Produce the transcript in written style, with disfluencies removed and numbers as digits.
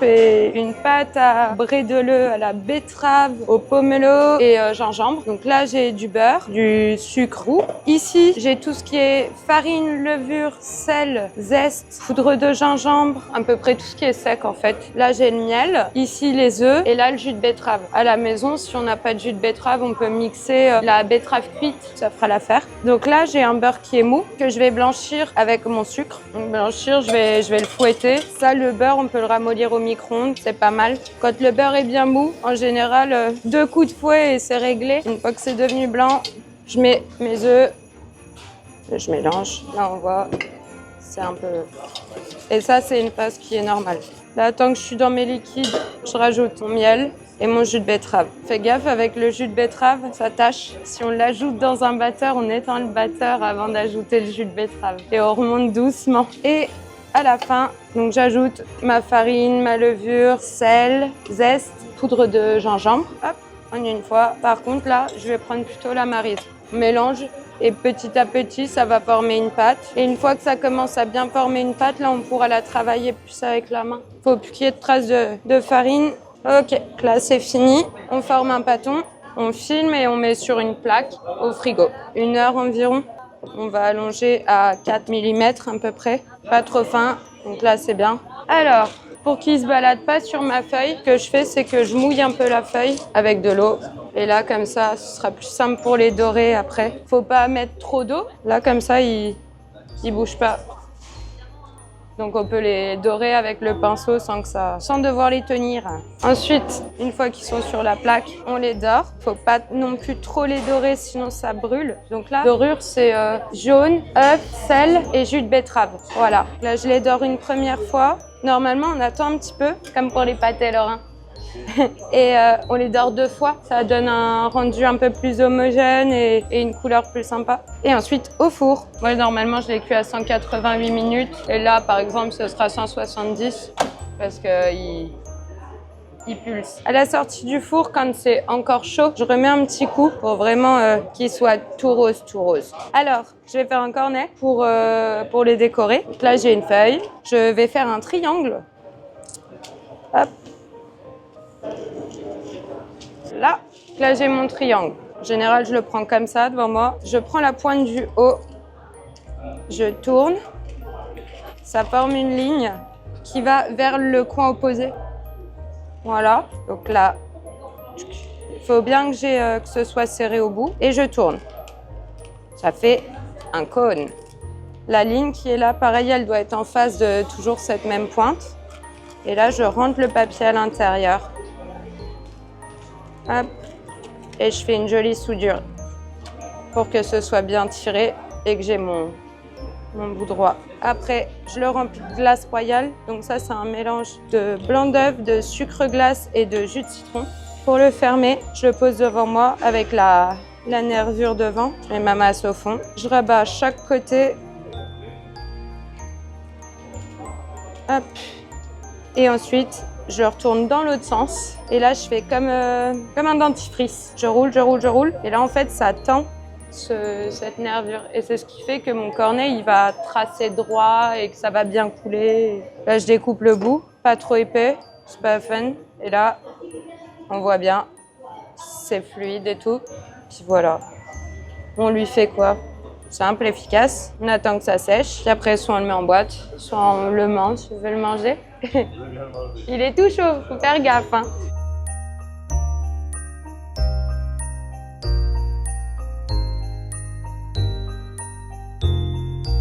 fais une pâte à brédeleux, à la betterave, au pomelo et gingembre. Donc là, j'ai du beurre, du sucre roux. Ici, j'ai tout ce qui est farine, levure, sel, zeste, poudre de gingembre, à peu près tout ce qui est sec en fait. Là, j'ai le miel. Ici, les œufs et là, le jus de betterave. À la maison, si on n'a pas de jus de betterave, on peut mixer la betterave cuite, ça fera l'affaire. Donc là, j'ai un beurre qui est mou que je vais blanchir avec mon sucre. Donc blanchir, je vais le fouetter. Ça, le beurre, on peut le ramollir au micro-ondes, c'est pas mal. Quand le beurre est bien mou, en général, 2 coups de fouet et c'est réglé. Une fois que c'est devenu blanc, je mets mes œufs, je mélange. Là, on voit, c'est un peu... Et ça, c'est une passe qui est normale. Là, tant que je suis dans mes liquides, je rajoute mon miel et mon jus de betterave. Fais gaffe, avec le jus de betterave, ça tâche. Si on l'ajoute dans un batteur, on éteint le batteur avant d'ajouter le jus de betterave. Et on remonte doucement. Et à la fin, donc j'ajoute ma farine, ma levure, sel, zeste, poudre de gingembre. Hop, en une fois. Par contre, là, je vais prendre plutôt la maryse. On mélange et petit à petit, ça va former une pâte. Et une fois que ça commence à bien former une pâte, là, on pourra la travailler plus avec la main. Faut plus qu'il y ait de traces de farine. Ok, là, c'est fini. On forme un pâton, on filme et on met sur une plaque au frigo. 1 heure environ. On va allonger à 4 mm à peu près. Pas trop fin, donc là, c'est bien. Alors, pour qu'il ne se balade pas sur ma feuille, ce que je fais, c'est que je mouille un peu la feuille avec de l'eau. Et là, comme ça, ce sera plus simple pour les dorer après. Faut pas mettre trop d'eau. Là, comme ça, ils bougent pas. Donc, on peut les dorer avec le pinceau sans devoir les tenir. Ensuite, une fois qu'ils sont sur la plaque, on les dore. Faut pas non plus trop les dorer, sinon ça brûle. Donc là, dorure, c'est jaune, œuf, sel et jus de betterave. Voilà. Là, je les dore une première fois. Normalement, on attend un petit peu, comme pour les pâtés lorrains. Et on les dore 2 fois, ça donne un rendu un peu plus homogène et une couleur plus sympa. Et ensuite au four. Moi normalement je les cuis à 188 minutes et là par exemple ce sera 170 parce qu'il pulse. À la sortie du four, quand c'est encore chaud, je remets un petit coup pour vraiment qu'il soit tout rose, tout rose. Alors, je vais faire un cornet pour les décorer. Donc là j'ai une feuille, je vais faire un triangle. Hop. Là j'ai mon triangle. En général, je le prends comme ça devant moi. Je prends la pointe du haut, je tourne. Ça forme une ligne qui va vers le coin opposé. Voilà. Donc là, il faut bien que ce soit serré au bout. Et je tourne. Ça fait un cône. La ligne qui est là, pareil, elle doit être en face de toujours cette même pointe. Et là, je rentre le papier à l'intérieur. Hop. Et je fais une jolie soudure pour que ce soit bien tiré et que j'ai mon bout droit. Après, je le remplis de glace royale. Donc ça, c'est un mélange de blanc d'œuf, de sucre glace et de jus de citron. Pour le fermer, je le pose devant moi avec la nervure devant. Je mets ma masse au fond. Je rabats chaque côté. Hop. Et ensuite, je retourne dans l'autre sens. Et là, je fais comme un dentifrice. Je roule, je roule, je roule. Et là, en fait, ça tend cette nervure. Et c'est ce qui fait que mon cornet, il va tracer droit et que ça va bien couler. Là, je découpe le bout. Pas trop épais, c'est pas fun. Et là, on voit bien, c'est fluide et tout. Puis voilà. On lui fait quoi? Simple, efficace. On attend que ça sèche. Puis après, soit on le met en boîte, soit on le mange. Je veux le manger. Il est tout chaud, faut faire gaffe, hein.